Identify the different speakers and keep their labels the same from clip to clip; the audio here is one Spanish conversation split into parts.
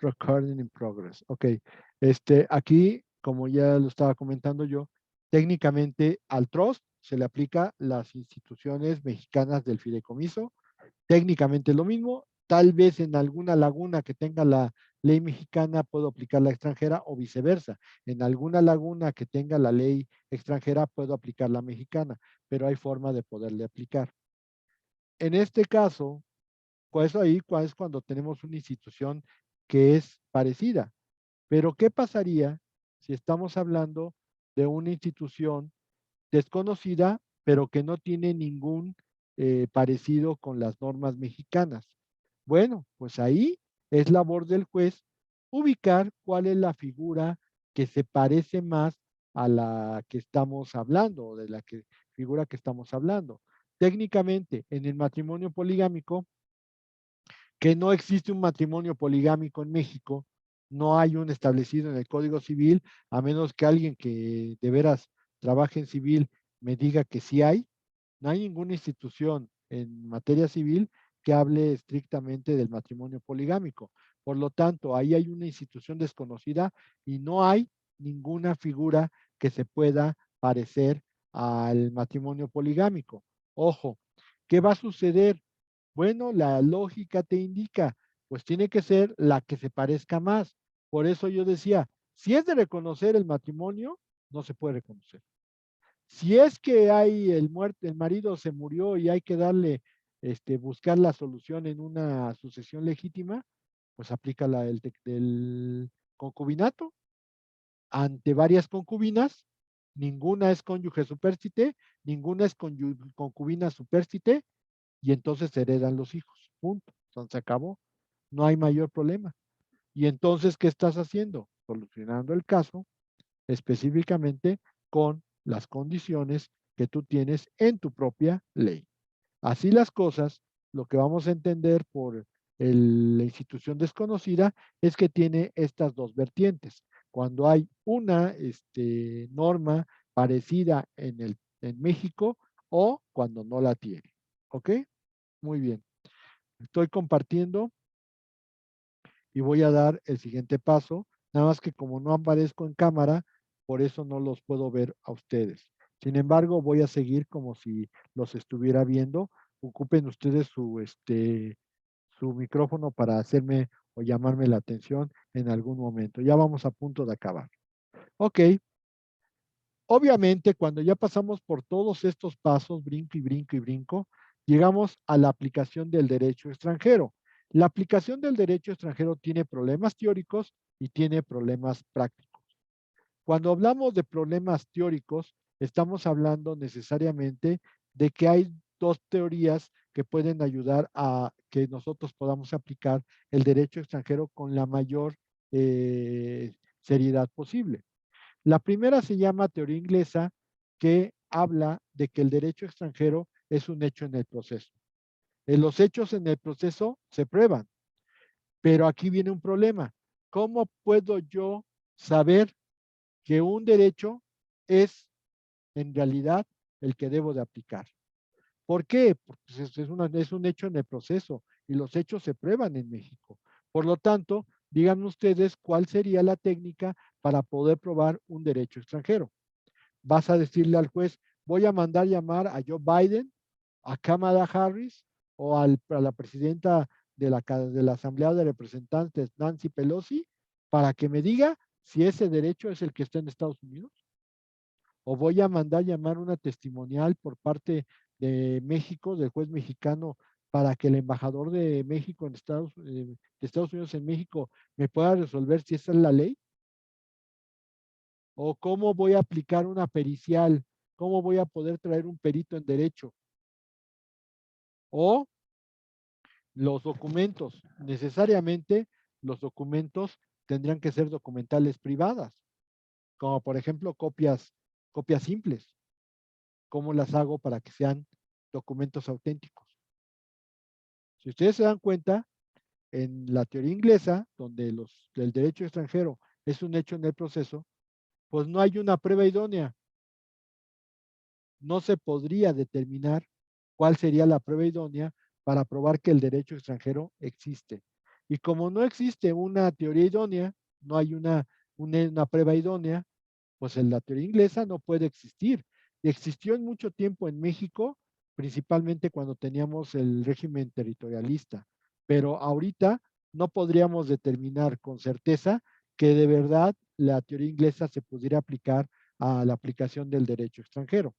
Speaker 1: Recording in progress. Ok. Aquí, como ya lo estaba comentando yo, técnicamente al trust se le aplica las instituciones mexicanas del fideicomiso. Técnicamente es lo mismo. Tal vez en alguna laguna que tenga la ley mexicana puedo aplicar la extranjera o viceversa. En alguna laguna que tenga la ley extranjera puedo aplicar la mexicana, pero hay forma de poderle aplicar. En este caso, pues ahí es cuando tenemos una institución que es parecida. Pero ¿qué pasaría si estamos hablando de una institución desconocida, pero que no tiene ningún parecido con las normas mexicanas? Bueno, pues ahí es labor del juez ubicar cuál es la figura que se parece más a la que estamos hablando, o de la figura que estamos hablando. Técnicamente, en el matrimonio poligámico, que no existe un matrimonio poligámico en México, no hay un establecido en el Código Civil, a menos que alguien que de veras trabaje en civil me diga que sí hay. No hay ninguna institución en materia civil que hable estrictamente del matrimonio poligámico. Por lo tanto, ahí hay una institución desconocida y no hay ninguna figura que se pueda parecer al matrimonio poligámico. Ojo, ¿qué va a suceder? Bueno, la lógica te indica, pues tiene que ser la que se parezca más. Por eso yo decía, si es de reconocer el matrimonio, no se puede reconocer. Si es que hay el marido se murió y hay que darle, buscar la solución en una sucesión legítima, pues aplica la del concubinato. Ante varias concubinas, ninguna es cónyuge supérstite, ninguna es concubina supérstite, y entonces se heredan los hijos. Punto. Entonces se acabó. No hay mayor problema. Y entonces, ¿qué estás haciendo? Solucionando el caso específicamente con las condiciones que tú tienes en tu propia ley. Así las cosas, lo que vamos a entender por la institución desconocida es que tiene estas dos vertientes. Cuando hay una norma parecida en México o cuando no la tiene. ¿Ok? Muy bien. Estoy compartiendo y voy a dar el siguiente paso. Nada más que como no aparezco en cámara, por eso no los puedo ver a ustedes. Sin embargo, voy a seguir como si los estuviera viendo. Ocupen ustedes su micrófono para hacerme o llamarme la atención en algún momento. Ya vamos a punto de acabar. Ok. Obviamente, cuando ya pasamos por todos estos pasos, brinco y brinco y brinco, llegamos a la aplicación del derecho extranjero. La aplicación del derecho extranjero tiene problemas teóricos y tiene problemas prácticos. Cuando hablamos de problemas teóricos, estamos hablando necesariamente de que hay dos teorías que pueden ayudar a que nosotros podamos aplicar el derecho extranjero con la mayor seriedad posible. La primera se llama teoría inglesa, que habla de que el derecho extranjero es un hecho en el proceso. Los hechos en el proceso se prueban, pero aquí viene un problema. ¿Cómo puedo yo saber que un derecho es en realidad el que debo de aplicar? ¿Por qué? Porque es un hecho en el proceso y los hechos se prueban en México. Por lo tanto, díganme ustedes cuál sería la técnica para poder probar un derecho extranjero. Vas a decirle al juez, voy a mandar llamar a Joe Biden, a Kamala Harris o a la presidenta de la Asamblea de Representantes, Nancy Pelosi, para que me diga si ese derecho es el que está en Estados Unidos. O voy a mandar llamar una testimonial por parte de México, del juez mexicano, para que el embajador de México de Estados Unidos en México me pueda resolver si esa es la ley. ¿O cómo voy a aplicar una pericial? ¿Cómo voy a poder traer un perito en derecho? O los documentos. Necesariamente los documentos tendrían que ser documentales privadas, como por ejemplo copias simples. ¿Cómo las hago para que sean documentos auténticos? Si ustedes se dan cuenta, en la teoría inglesa, donde el derecho extranjero es un hecho en el proceso, pues no hay una prueba idónea. No se podría determinar cuál sería la prueba idónea para probar que el derecho extranjero existe. Y como no existe una teoría idónea, no hay una prueba idónea, pues en la teoría inglesa no puede existir. Existió en mucho tiempo en México, principalmente cuando teníamos el régimen territorialista, pero ahorita no podríamos determinar con certeza que de verdad la teoría inglesa se pudiera aplicar a la aplicación del derecho extranjero.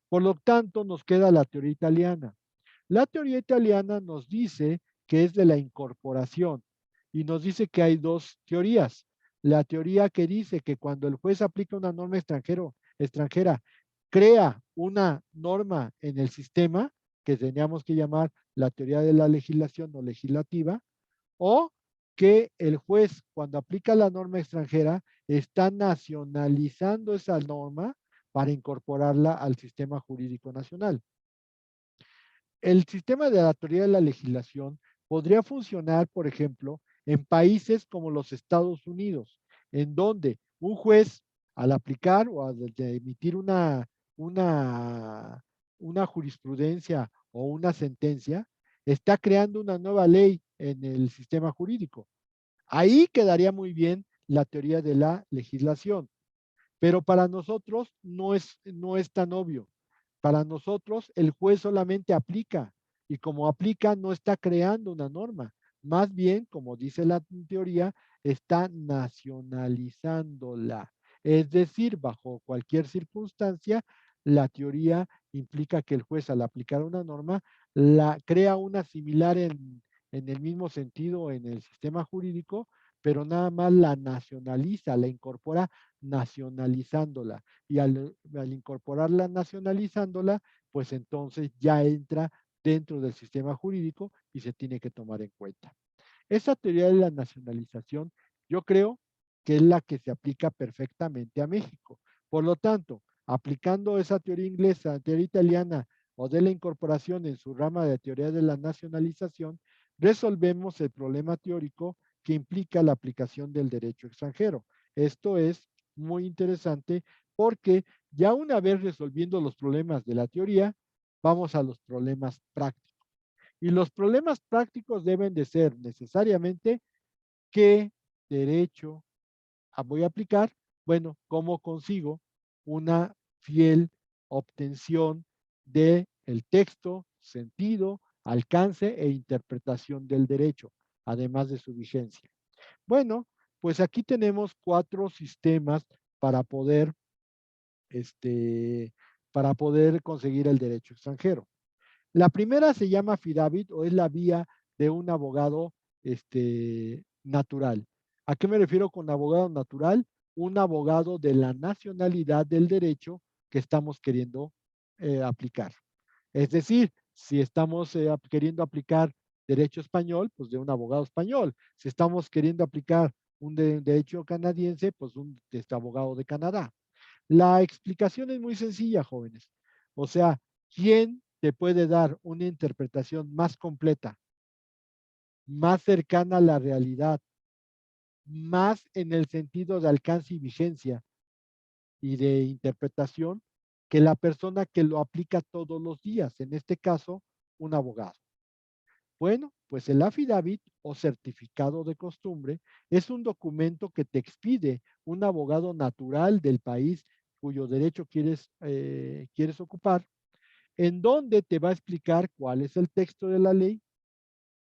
Speaker 1: Por lo tanto, nos queda la teoría italiana. La teoría italiana nos dice que es de la incorporación y nos dice que hay dos teorías. La teoría que dice que cuando el juez aplica una norma extranjera, crea una norma en el sistema, que teníamos que llamar la teoría de la legislación o legislativa, o que el juez, cuando aplica la norma extranjera, está nacionalizando esa norma para incorporarla al sistema jurídico nacional. El sistema de la teoría de la legislación podría funcionar, por ejemplo, en países como los Estados Unidos, en donde un juez, al aplicar o al emitir una, una jurisprudencia o una sentencia, está creando una nueva ley en el sistema jurídico. Ahí quedaría muy bien la teoría de la legislación, pero para nosotros no es tan obvio. Para nosotros, el juez solamente aplica y como aplica, no está creando una norma. Más bien, como dice la teoría, está nacionalizándola. Es decir, bajo cualquier circunstancia, la teoría implica que el juez al aplicar una norma, la crea una similar en el mismo sentido en el sistema jurídico, pero nada más la nacionaliza, la incorpora nacionalizándola. Y al incorporarla nacionalizándola, pues entonces ya entra dentro del sistema jurídico y se tiene que tomar en cuenta. Esa teoría de la nacionalización, yo creo que es la que se aplica perfectamente a México. Por lo tanto, aplicando esa teoría inglesa, teoría italiana o de la incorporación en su rama de teoría de la nacionalización, resolvemos el problema teórico que implica la aplicación del derecho extranjero. Esto es muy interesante porque ya una vez resolviendo los problemas de la teoría, vamos a los problemas prácticos. Y los problemas prácticos deben de ser necesariamente qué derecho voy a aplicar. Bueno, ¿cómo consigo una fiel obtención de el texto, sentido, alcance e interpretación del derecho, además de su vigencia? Bueno, pues aquí tenemos 4 sistemas para poder, este, para poder conseguir el derecho extranjero. La primera se llama affidavit o es la vía de un abogado natural. ¿A qué me refiero con abogado natural? Un abogado de la nacionalidad del derecho que estamos queriendo aplicar. Es decir, si estamos queriendo aplicar derecho español, pues de un abogado español. Si estamos queriendo aplicar un derecho canadiense, pues un abogado de Canadá. La explicación es muy sencilla, jóvenes. O sea, ¿quién te puede dar una interpretación más completa, más cercana a la realidad, más en el sentido de alcance y vigencia y de interpretación que la persona que lo aplica todos los días? En este caso, un abogado. Bueno, pues el affidavit o certificado de costumbre es un documento que te expide un abogado natural del país cuyo derecho quieres ocupar, en donde te va a explicar cuál es el texto de la ley,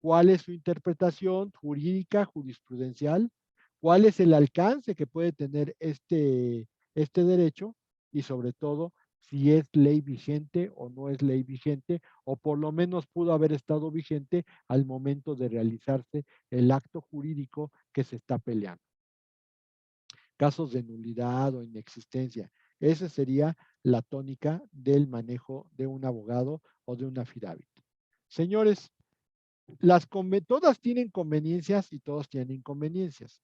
Speaker 1: cuál es su interpretación jurídica, jurisprudencial, cuál es el alcance que puede tener este derecho y sobre todo si es ley vigente o no es ley vigente o por lo menos pudo haber estado vigente al momento de realizarse el acto jurídico que se está peleando. Casos de nulidad o inexistencia. Esa sería la tónica del manejo de un abogado o de un affidavit. Señores, todas tienen conveniencias y todos tienen inconveniencias.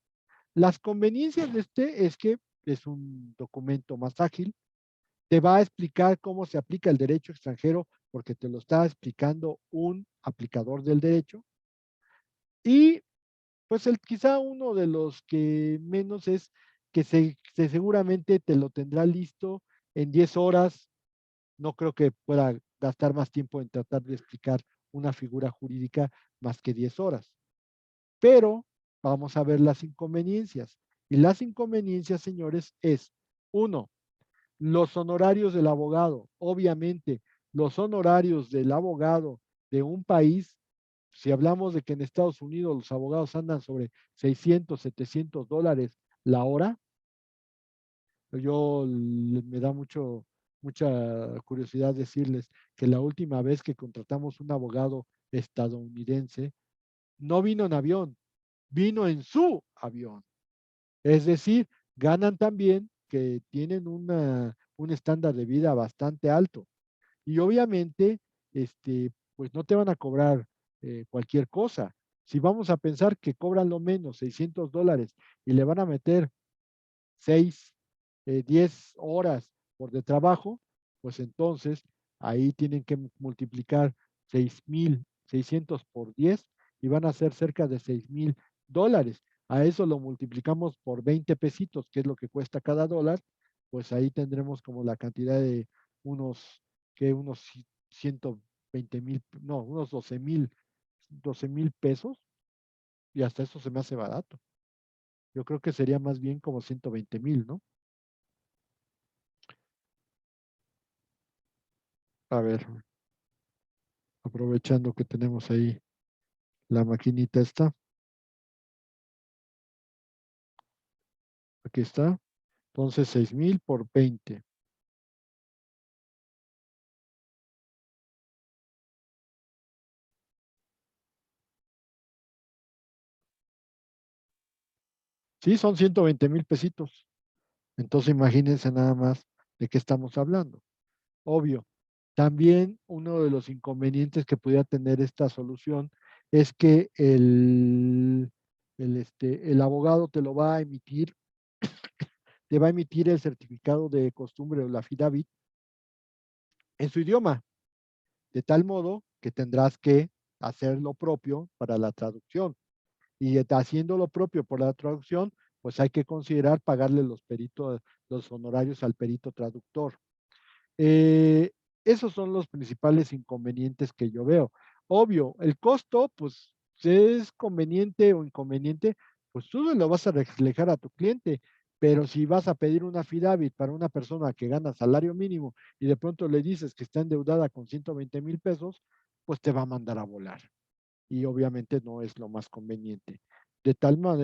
Speaker 1: Las conveniencias de es que es un documento más ágil, te va a explicar cómo se aplica el derecho extranjero porque te lo está explicando un aplicador del derecho y pues quizá uno de los que menos es que seguramente te lo tendrá listo en 10 horas. No creo que pueda gastar más tiempo en tratar de explicar una figura jurídica más que 10 horas. Pero vamos a ver las inconveniencias. Y las inconveniencias, señores, es, uno, los honorarios del abogado. Obviamente, los honorarios del abogado de un país, si hablamos de que en Estados Unidos los abogados andan sobre 600, 700 dólares la hora, me da mucha curiosidad decirles que la última vez que contratamos un abogado estadounidense, no vino en avión, vino en su avión. Es decir, ganan también que tienen un estándar de vida bastante alto. Y obviamente, pues no te van a cobrar cualquier cosa. Si vamos a pensar que cobran lo menos 600 dólares y le van a meter 6, 10 horas por de trabajo, pues entonces ahí tienen que multiplicar 6,600 por 10 y van a ser cerca de 6,000 dólares. A eso lo multiplicamos por 20 pesitos, que es lo que cuesta cada dólar, pues ahí tendremos como la cantidad de unos 120,000, no, unos 12,000 pesos, y hasta eso se me hace barato. Yo creo que sería más bien como 120,000, ¿no? A ver, aprovechando que tenemos ahí la maquinita esta. Aquí está. Entonces, 6,000 por 20. Sí, son 120,000 pesitos. Entonces, imagínense nada más de qué estamos hablando. Obvio. También uno de los inconvenientes que pudiera tener esta solución es que el abogado te lo va a emitir, te va a emitir el certificado de costumbre o la affidavit en su idioma, de tal modo que tendrás que hacer lo propio para la traducción. Y haciendo lo propio por la traducción, pues hay que considerar pagarle los honorarios al perito traductor. Eh, Esos son los principales inconvenientes que yo veo. Obvio, el costo, pues, si es conveniente o inconveniente, pues tú lo vas a reflejar a tu cliente. Pero si vas a pedir una affidavit para una persona que gana salario mínimo y de pronto le dices que está endeudada con 120,000 pesos, pues te va a mandar a volar. Y obviamente no es lo más conveniente. De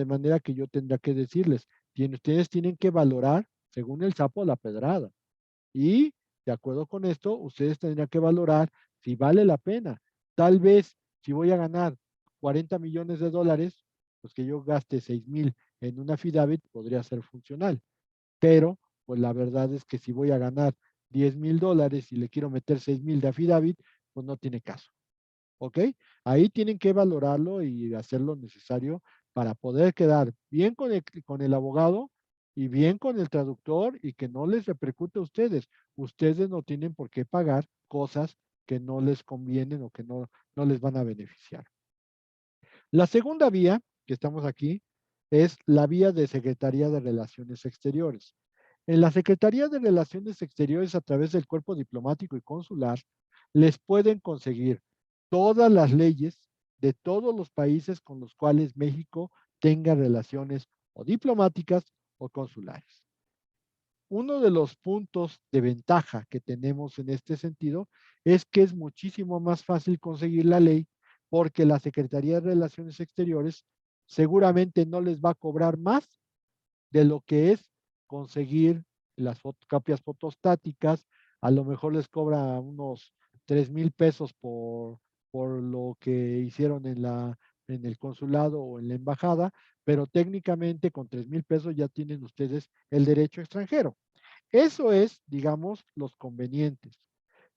Speaker 1: manera que yo tendría que decirles, ustedes tienen que valorar, según el sapo, la pedrada. Y de acuerdo con esto, ustedes tendrían que valorar si vale la pena. Tal vez si voy a ganar 40 millones de dólares, pues que yo gaste 6,000 en una affidavit podría ser funcional. Pero, pues la verdad es que si voy a ganar 10,000 dólares y le quiero meter 6,000 de affidavit, pues no tiene caso. ¿Ok? Ahí tienen que valorarlo y hacer lo necesario para poder quedar bien con el abogado y bien con el traductor y que no les repercute a ustedes. Ustedes no tienen por qué pagar cosas que no les convienen o que no les van a beneficiar. La segunda vía, que estamos aquí, es la vía de Secretaría de Relaciones Exteriores. En la Secretaría de Relaciones Exteriores, a través del cuerpo diplomático y consular, les pueden conseguir todas las leyes de todos los países con los cuales México tenga relaciones o diplomáticas o consulares. Uno de los puntos de ventaja que tenemos en este sentido es que es muchísimo más fácil conseguir la ley porque la Secretaría de Relaciones Exteriores seguramente no les va a cobrar más de lo que es conseguir las copias fotostáticas. A lo mejor les cobra unos 3,000 pesos por lo que hicieron en el consulado o en la embajada, pero técnicamente con 3,000 pesos ya tienen ustedes el derecho extranjero. Eso es, digamos, los convenientes.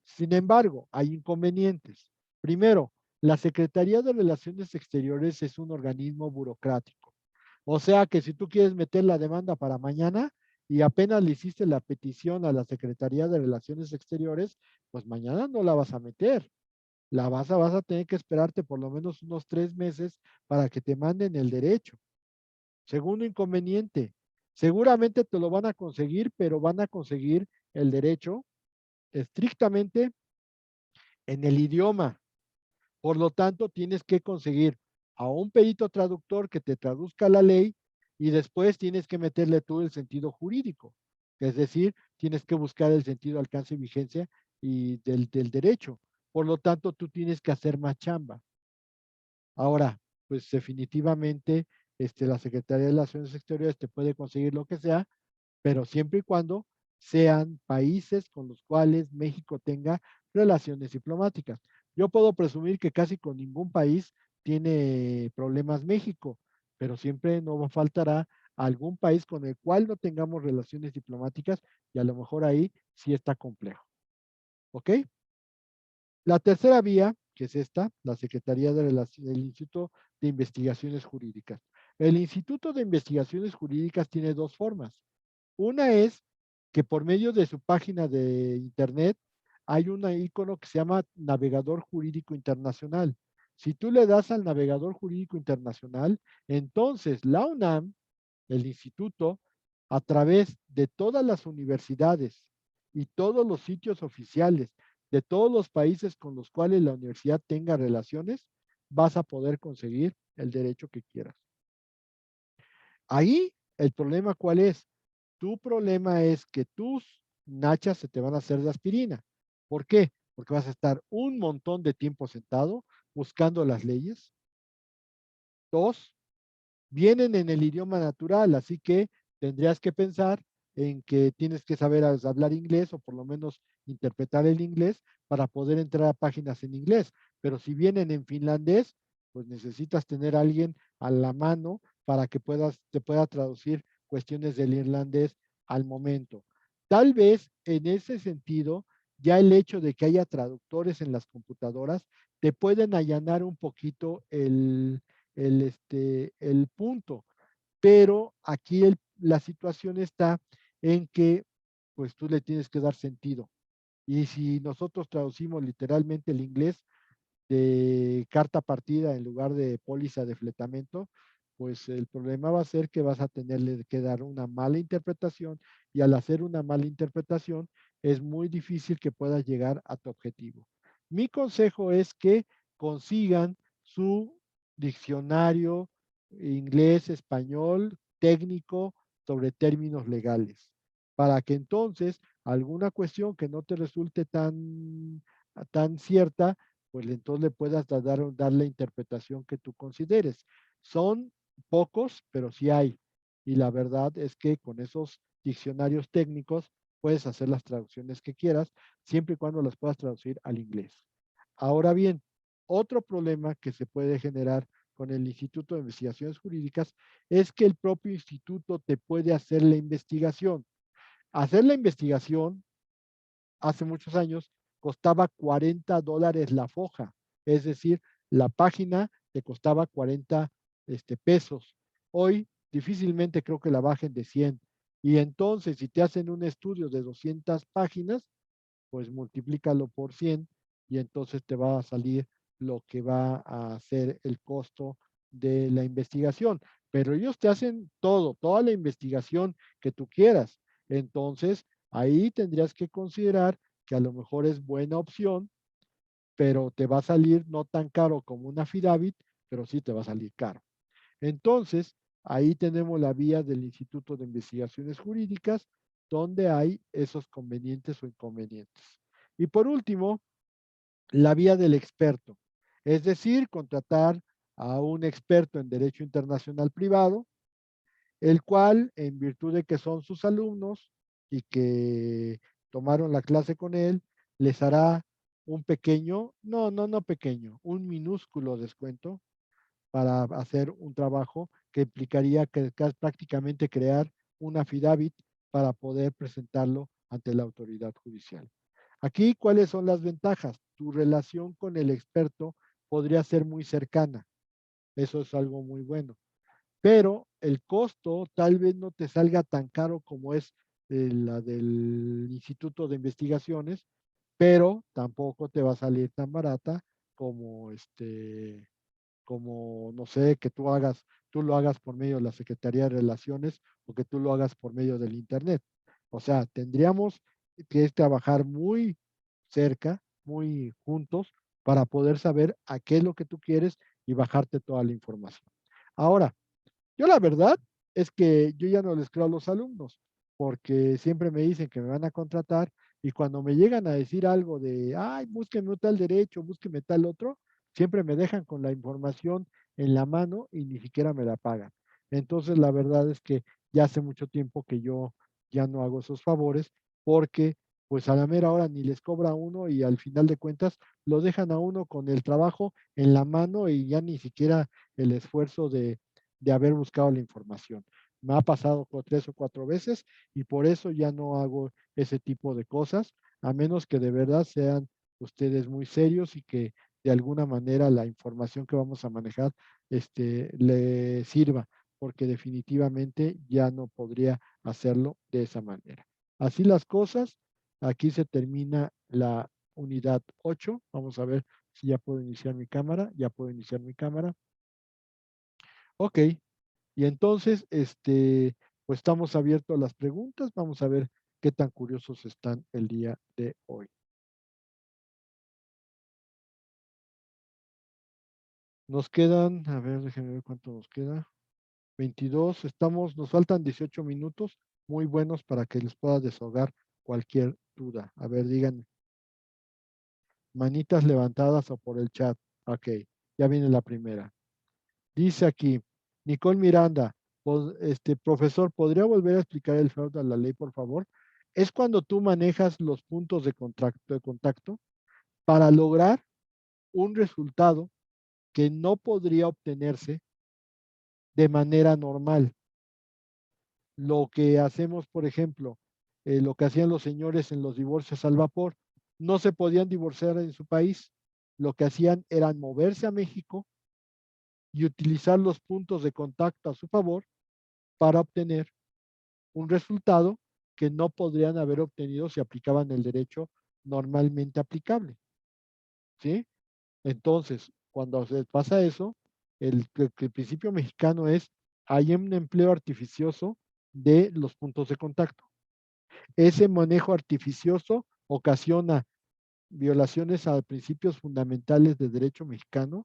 Speaker 1: Sin embargo, hay inconvenientes. Primero, la Secretaría de Relaciones Exteriores es un organismo burocrático. O sea que si tú quieres meter la demanda para mañana y apenas le hiciste la petición a la Secretaría de Relaciones Exteriores, pues mañana no la vas a meter. Vas a tener que esperarte por lo menos unos 3 meses para que te manden el derecho. Segundo inconveniente, seguramente te lo van a conseguir, pero van a conseguir el derecho estrictamente en el idioma. Por lo tanto, tienes que conseguir a un perito traductor que te traduzca la ley y después tienes que meterle tú el sentido jurídico. Es decir, tienes que buscar el sentido, alcance y vigencia y del derecho. Por lo tanto, tú tienes que hacer más chamba. Ahora, pues definitivamente la Secretaría de Relaciones Exteriores te puede conseguir lo que sea, pero siempre y cuando sean países con los cuales México tenga relaciones diplomáticas. Yo puedo presumir que casi con ningún país tiene problemas México, pero siempre no faltará algún país con el cual no tengamos relaciones diplomáticas y a lo mejor ahí sí está complejo. ¿Ok? La tercera vía, que es esta, la Secretaría de del Instituto de Investigaciones Jurídicas. El Instituto de Investigaciones Jurídicas tiene dos formas. Una es que por medio de su página de internet hay un icono que se llama Navegador Jurídico Internacional. Si tú le das al Navegador Jurídico Internacional, entonces la UNAM, el instituto, a través de todas las universidades y todos los sitios oficiales de todos los países con los cuales la universidad tenga relaciones, vas a poder conseguir el derecho que quieras. Ahí el problema, ¿cuál es? Tu problema es que tus nachas se te van a hacer de aspirina. ¿Por qué? Porque vas a estar un montón de tiempo sentado buscando las leyes. Dos, vienen en el idioma natural, así que tendrías que pensar en que tienes que saber hablar inglés o por lo menos interpretar el inglés para poder entrar a páginas en inglés. Pero si vienen en finlandés, pues necesitas tener a alguien a la mano para que te pueda traducir cuestiones del irlandés al momento. Tal vez en ese sentido, ya el hecho de que haya traductores en las computadoras te pueden allanar un poquito el punto. Pero aquí la situación está en que pues tú le tienes que dar sentido. Y si nosotros traducimos literalmente el inglés de carta partida en lugar de póliza de fletamento, pues el problema va a ser que vas a tenerle que dar una mala interpretación y al hacer una mala interpretación es muy difícil que puedas llegar a tu objetivo. Mi consejo es que consigan su diccionario inglés, español, técnico sobre términos legales, para que entonces alguna cuestión que no te resulte tan cierta, pues entonces le puedas dar la interpretación que tú consideres. Son pocos, pero sí hay. Y la verdad es que con esos diccionarios técnicos puedes hacer las traducciones que quieras, siempre y cuando las puedas traducir al inglés. Ahora bien, otro problema que se puede generar con el Instituto de Investigaciones Jurídicas es que el propio instituto te puede hacer la investigación. Hacer la investigación hace muchos años costaba $40 la foja, es decir, la página te costaba 40 pesos. Hoy difícilmente creo que la bajen de 100. Y entonces, si te hacen un estudio de 200 páginas, pues multiplícalo por 100 y entonces te va a salir lo que va a ser el costo de la investigación. Pero ellos te hacen toda la investigación que tú quieras. Entonces, ahí tendrías que considerar que a lo mejor es buena opción, pero te va a salir no tan caro como una affidavit, pero sí te va a salir caro. Entonces, ahí tenemos la vía del Instituto de Investigaciones Jurídicas, donde hay esos convenientes o inconvenientes. Y por último, la vía del experto, es decir, contratar a un experto en derecho internacional privado, el cual, en virtud de que son sus alumnos y que tomaron la clase con él, les hará un pequeño, no pequeño, un minúsculo descuento para hacer un trabajo que implicaría que prácticamente crear un affidavit para poder presentarlo ante la autoridad judicial. Aquí, ¿cuáles son las ventajas? Tu relación con el experto podría ser muy cercana. Eso es algo muy bueno. Pero el costo tal vez no te salga tan caro como es la del Instituto de Investigaciones, pero tampoco te va a salir tan barata como como, no sé, que tú lo hagas por medio de la Secretaría de Relaciones o que tú lo hagas por medio del Internet. O sea, tendríamos que trabajar muy cerca, muy juntos, para poder saber a qué es lo que tú quieres y bajarte toda la información. Ahora, yo la verdad es que yo ya no les creo a los alumnos, porque siempre me dicen que me van a contratar y cuando me llegan a decir algo de, ay, búsqueme tal derecho, búsqueme tal otro, siempre me dejan con la información en la mano y ni siquiera me la pagan. Entonces, la verdad es que ya hace mucho tiempo que yo ya no hago esos favores porque pues a la mera hora ni les cobra a uno y al final de cuentas lo dejan a uno con el trabajo en la mano y ya ni siquiera el esfuerzo de haber buscado la información. Me ha pasado 3 o 4 veces y por eso ya no hago ese tipo de cosas, a menos que de verdad sean ustedes muy serios y que de alguna manera la información que vamos a manejar le sirva, porque definitivamente ya no podría hacerlo de esa manera. Así las cosas, aquí se termina la unidad 8. Vamos a ver si ya puedo iniciar mi cámara. Ya puedo iniciar mi cámara. Ok, y entonces, pues estamos abiertos a las preguntas. Vamos a ver qué tan curiosos están el día de hoy. Nos quedan, a ver, déjenme ver cuánto nos queda. 22, nos faltan 18 minutos, muy buenos para que les pueda desahogar cualquier duda. A ver, digan, manitas levantadas o por el chat. Ok, ya viene la primera. Dice aquí, Nicole Miranda, profesor, ¿podría volver a explicar el fraude a la ley, por favor? Es cuando tú manejas los puntos de contacto para lograr un resultado que no podría obtenerse de manera normal. Lo que hacemos, por ejemplo, lo que hacían los señores en los divorcios al vapor, no se podían divorciar en su país. Lo que hacían era moverse a México y utilizar los puntos de contacto a su favor para obtener un resultado que no podrían haber obtenido si aplicaban el derecho normalmente aplicable. ¿Sí? Entonces, cuando se pasa eso, el principio mexicano es, hay un empleo artificioso de los puntos de contacto. Ese manejo artificioso ocasiona violaciones a principios fundamentales de derecho mexicano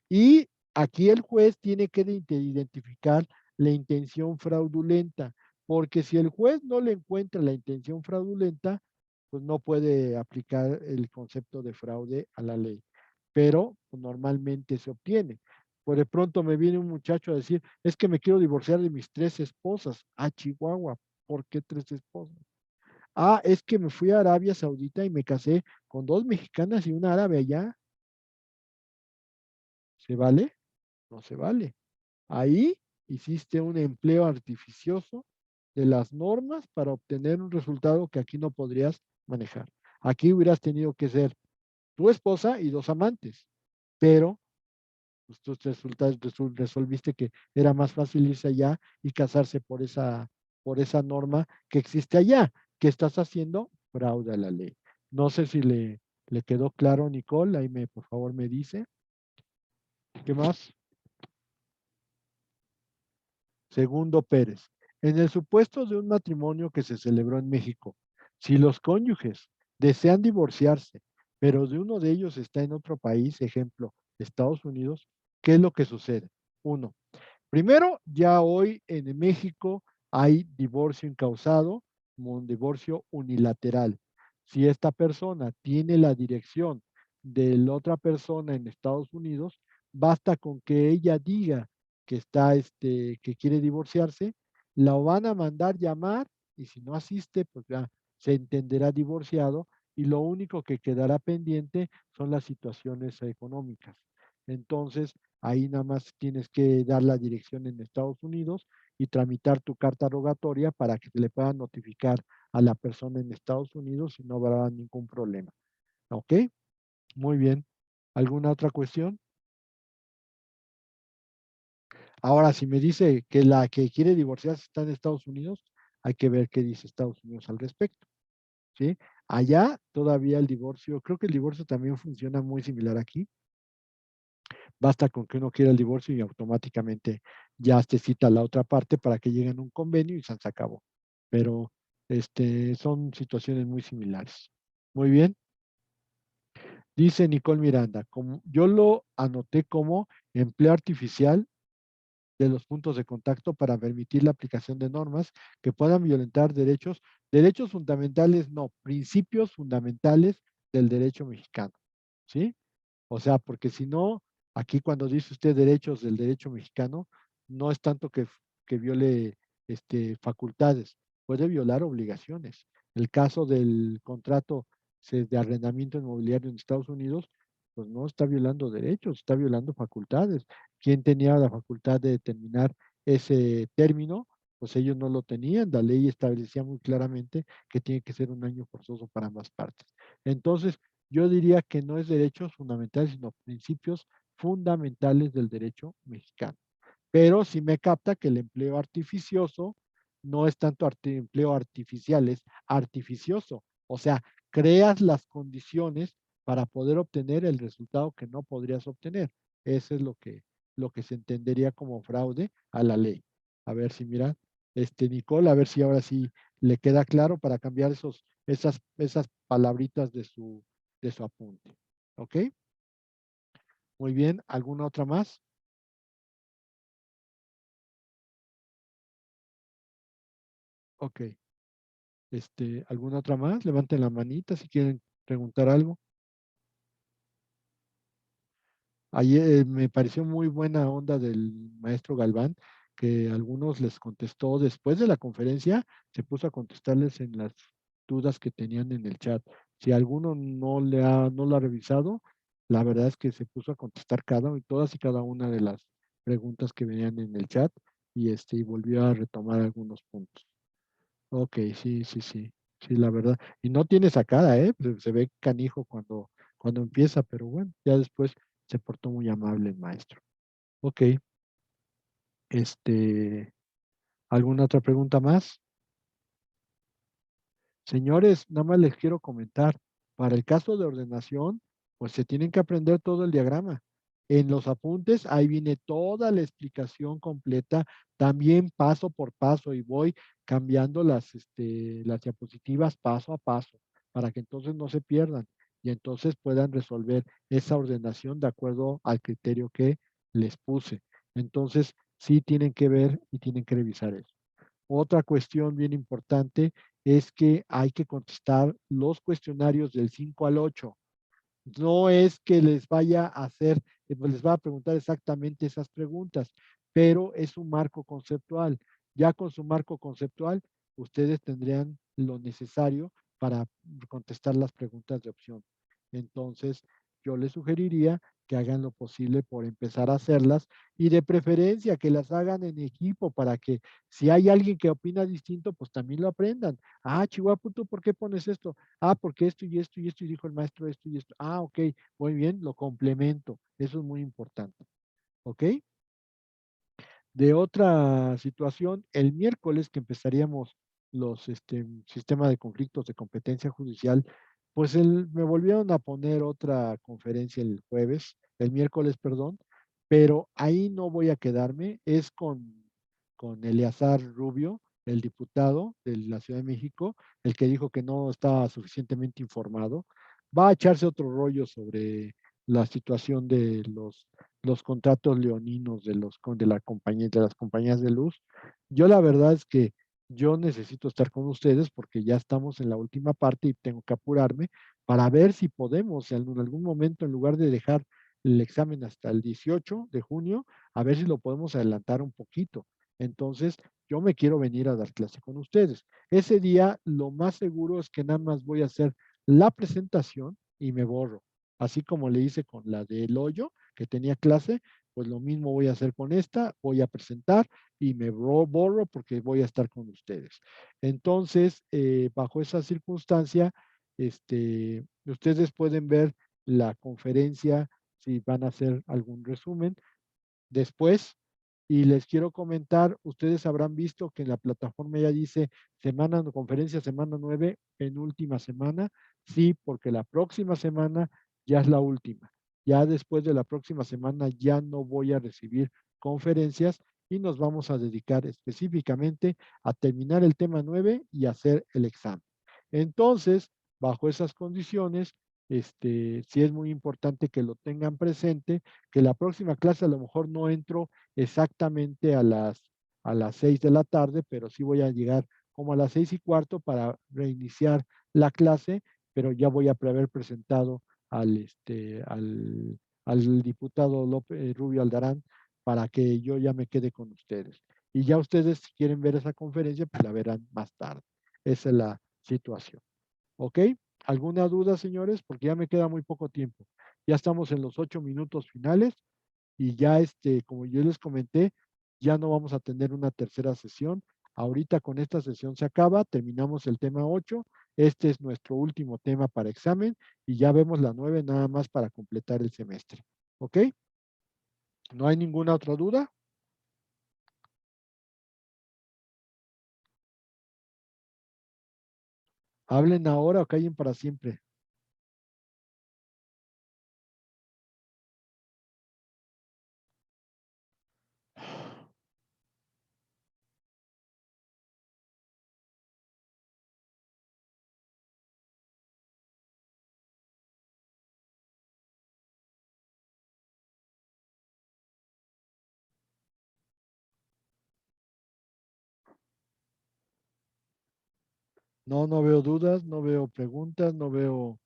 Speaker 1: y aquí el juez tiene que identificar la intención fraudulenta, porque si el juez no le encuentra la intención fraudulenta, pues no puede aplicar el concepto de fraude a la ley, pero pues, normalmente se obtiene. Por de pronto me viene un muchacho a decir, es que me quiero divorciar de mis 3 esposas. Ah, Chihuahua, ¿por qué 3 esposas? Ah, es que me fui a Arabia Saudita y me casé con 2 mexicanas y una árabe allá. ¿Se vale? No se vale. Ahí hiciste un empleo artificioso de las normas para obtener un resultado que aquí no podrías manejar. Aquí hubieras tenido que ser tu esposa y 2 amantes, pero pues, tú resolviste que era más fácil irse allá y casarse por esa norma que existe allá, que estás haciendo fraude a la ley. No sé si le quedó claro, Nicole, ahí por favor me dice. ¿Qué más? Segundo Pérez. En el supuesto de un matrimonio que se celebró en México, si los cónyuges desean divorciarse, pero de uno de ellos está en otro país, ejemplo, Estados Unidos, ¿qué es lo que sucede? Uno, primero, ya hoy en México hay divorcio incausado, un divorcio unilateral. Si esta persona tiene la dirección de la otra persona en Estados Unidos, basta con que ella diga que que quiere divorciarse, la van a mandar llamar y si no asiste, pues ya se entenderá divorciado y lo único que quedará pendiente son las situaciones económicas. Entonces, ahí nada más tienes que dar la dirección en Estados Unidos y tramitar tu carta rogatoria para que le puedan notificar a la persona en Estados Unidos y no habrá ningún problema. ¿Ok? Muy bien. ¿Alguna otra cuestión? Ahora, si me dice que la que quiere divorciarse está en Estados Unidos, hay que ver qué dice Estados Unidos al respecto. ¿Sí? Allá todavía el divorcio, creo que el divorcio también funciona muy similar aquí. Basta con que uno quiera el divorcio y automáticamente ya te cita la otra parte para que lleguen a un convenio y se acabó. Pero son situaciones muy similares. Muy bien. Dice Nicole Miranda, como yo lo anoté como empleo artificial de los puntos de contacto para permitir la aplicación de normas que puedan violentar derechos fundamentales, no, principios fundamentales del derecho mexicano, ¿sí? O sea, porque si no, aquí cuando dice usted derechos del derecho mexicano, no es tanto que viole facultades, puede violar obligaciones. El caso del contrato de arrendamiento inmobiliario en Estados Unidos, pues no está violando derechos, está violando facultades. ¿Quién tenía la facultad de determinar ese término? Pues ellos no lo tenían. La ley establecía muy claramente que tiene que ser un año forzoso para ambas partes. Entonces, yo diría que no es derechos fundamentales, sino principios fundamentales del derecho mexicano. Pero sí me capta que el empleo artificioso no es tanto empleo artificial, es artificioso. O sea, creas las condiciones para poder obtener el resultado que no podrías obtener. Eso es lo que se entendería como fraude a la ley. A ver si mira, Nicole, a ver si ahora sí le queda claro para cambiar esas palabritas de su apunte. ¿Ok? Muy bien. ¿Alguna otra más? Ok. ¿Alguna otra más? Levanten la manita si quieren preguntar algo. Ayer me pareció muy buena onda del maestro Galván, que a algunos les contestó después de la conferencia, se puso a contestarles en las dudas que tenían en el chat. Si alguno no lo ha revisado, la verdad es que se puso a contestar todas y cada una de las preguntas que venían en el chat y volvió a retomar algunos puntos. Ok, sí, sí, sí, sí, la verdad. Y no tiene sacada, ¿eh? Se ve canijo cuando empieza, pero bueno, ya después se portó muy amable el maestro. Ok, este, ¿alguna otra pregunta más? Señores, nada más les quiero comentar, para el caso de ordenación, pues se tienen que aprender todo el diagrama. En los apuntes, ahí viene toda la explicación completa, también paso por paso, y voy cambiando las diapositivas paso a paso, para que entonces no se pierdan y entonces puedan resolver esa ordenación de acuerdo al criterio que les puse. Entonces, sí tienen que ver y tienen que revisar eso. Otra cuestión bien importante es que hay que contestar los cuestionarios del 5 al 8. No es que les vaya a hacer, pues les va a preguntar exactamente esas preguntas, pero es un marco conceptual. Ya con su marco conceptual, ustedes tendrían lo necesario para contestar las preguntas de opción. Entonces, yo les sugeriría que hagan lo posible por empezar a hacerlas y de preferencia que las hagan en equipo para que si hay alguien que opina distinto, pues también lo aprendan. Ah, Chihuahua, ¿tú por qué pones esto? Ah, porque esto y esto y esto, y dijo el maestro esto y esto. Ah, ok, muy bien, lo complemento. Eso es muy importante. ¿Ok? De otra situación, el miércoles que empezaríamos los sistema de conflictos de competencia judicial, pues me volvieron a poner otra conferencia el miércoles, perdón, pero ahí no voy a quedarme, es con Eleazar Rubio, el diputado de la Ciudad de México, el que dijo que no estaba suficientemente informado. Va a echarse otro rollo sobre la situación de los contratos leoninos de las compañías de luz. Yo la verdad es que yo necesito estar con ustedes porque ya estamos en la última parte y tengo que apurarme para ver si podemos en algún momento, en lugar de dejar el examen hasta el 18 de junio, a ver si lo podemos adelantar un poquito. Entonces, yo me quiero venir a dar clase con ustedes. Ese día, lo más seguro es que nada más voy a hacer la presentación y me borro. Así como le hice con la del hoyo, que tenía clase, pues lo mismo voy a hacer con esta, voy a presentar y me borro porque voy a estar con ustedes. Entonces, bajo esa circunstancia, ustedes pueden ver la conferencia si van a hacer algún resumen después. Y les quiero comentar, ustedes habrán visto que en la plataforma ya dice conferencia semana 9 en última semana. Sí, porque la próxima semana ya es la última. Ya después de la próxima semana ya no voy a recibir conferencias y nos vamos a dedicar específicamente a terminar el tema 9 y hacer el examen. Entonces, bajo esas condiciones, sí es muy importante que lo tengan presente, que la próxima clase a lo mejor no entro exactamente a las 6 de la tarde, pero sí voy a llegar como a las 6:15 para reiniciar la clase, pero ya voy a haber presentado al diputado López Rubio Aldarán para que yo ya me quede con ustedes. Y ya ustedes, si quieren ver esa conferencia, pues la verán más tarde. Esa es la situación. ¿Ok? ¿Alguna duda, señores? Porque ya me queda muy poco tiempo. Ya estamos en los 8 minutos finales y ya, como yo les comenté, ya no vamos a tener una tercera sesión. Ahorita con esta sesión se acaba, terminamos el tema 8. Este es nuestro último tema para examen y ya vemos la 9 nada más para completar el semestre. ¿Ok? ¿No hay ninguna otra duda? Hablen ahora o callen para siempre. No, no veo dudas, no veo preguntas, no veo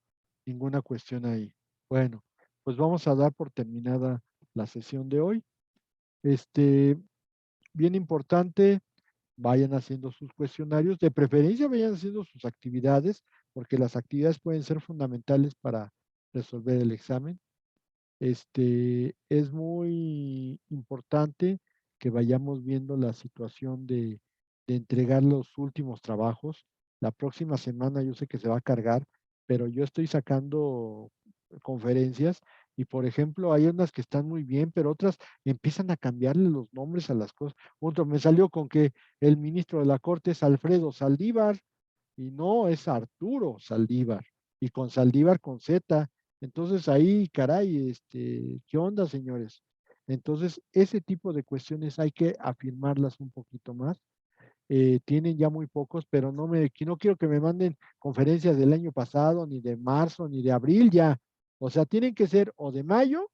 Speaker 1: ninguna cuestión ahí. Bueno, pues vamos a dar por terminada la sesión de hoy. Bien importante, vayan haciendo sus cuestionarios, de preferencia vayan haciendo sus actividades, porque las actividades pueden ser fundamentales para resolver el examen. Es muy importante que vayamos viendo la situación de entregar los últimos trabajos. La próxima semana yo sé que se va a cargar, pero yo estoy sacando conferencias y, por ejemplo, hay unas que están muy bien, pero otras empiezan a cambiarle los nombres a las cosas. Otro me salió con que el ministro de la Corte es Alfredo Saldívar y no es Arturo Saldívar, y con Saldívar con Z. Entonces ahí, caray, ¿qué onda, señores? Entonces, ese tipo de cuestiones hay que afirmarlas un poquito más. Tienen ya muy pocos, pero no quiero que me manden conferencias del año pasado, ni de marzo, ni de abril ya. O sea, tienen que ser o de mayo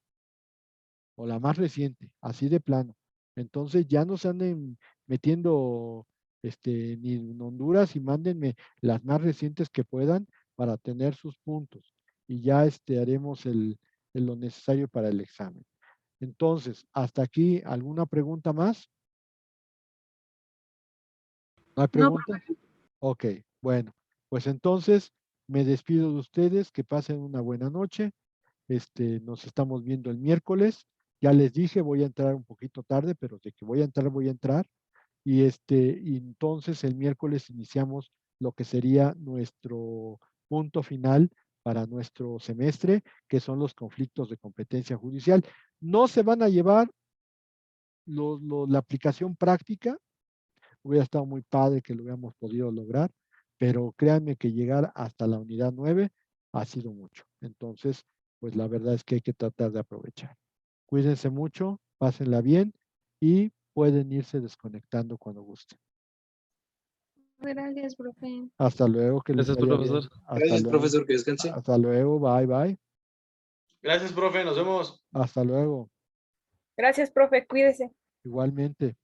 Speaker 1: o la más reciente, así de plano. Entonces ya no se anden metiendo ni en Honduras y mándenme las más recientes que puedan para tener sus puntos. Y ya haremos lo necesario para el examen. Entonces, hasta aquí, ¿alguna pregunta más? ¿No hay
Speaker 2: No,
Speaker 1: preguntas? Ok, bueno, pues entonces me despido de ustedes, que pasen una buena noche. Nos estamos viendo el miércoles. Ya les dije, voy a entrar un poquito tarde, pero de que voy a entrar, voy a entrar. Y entonces el miércoles iniciamos lo que sería nuestro punto final para nuestro semestre, que son los conflictos de competencia judicial. No se van a llevar la aplicación práctica. Hubiera estado muy padre que lo hubiéramos podido lograr, pero créanme que llegar hasta la unidad 9 ha sido mucho. Entonces, pues la verdad es que hay que tratar de aprovechar. Cuídense mucho, pásenla bien y pueden irse desconectando cuando gusten.
Speaker 2: gracias, profe.
Speaker 1: Hasta luego, que les
Speaker 3: Gracias,
Speaker 1: vaya
Speaker 3: profesor.
Speaker 1: bien. Hasta
Speaker 4: Gracias,
Speaker 1: luego.
Speaker 4: profesor, que descanse.
Speaker 1: Hasta luego, bye, bye.
Speaker 4: Gracias, profe, nos vemos.
Speaker 1: Hasta luego.
Speaker 2: Gracias, profe. Cuídese.
Speaker 1: Igualmente.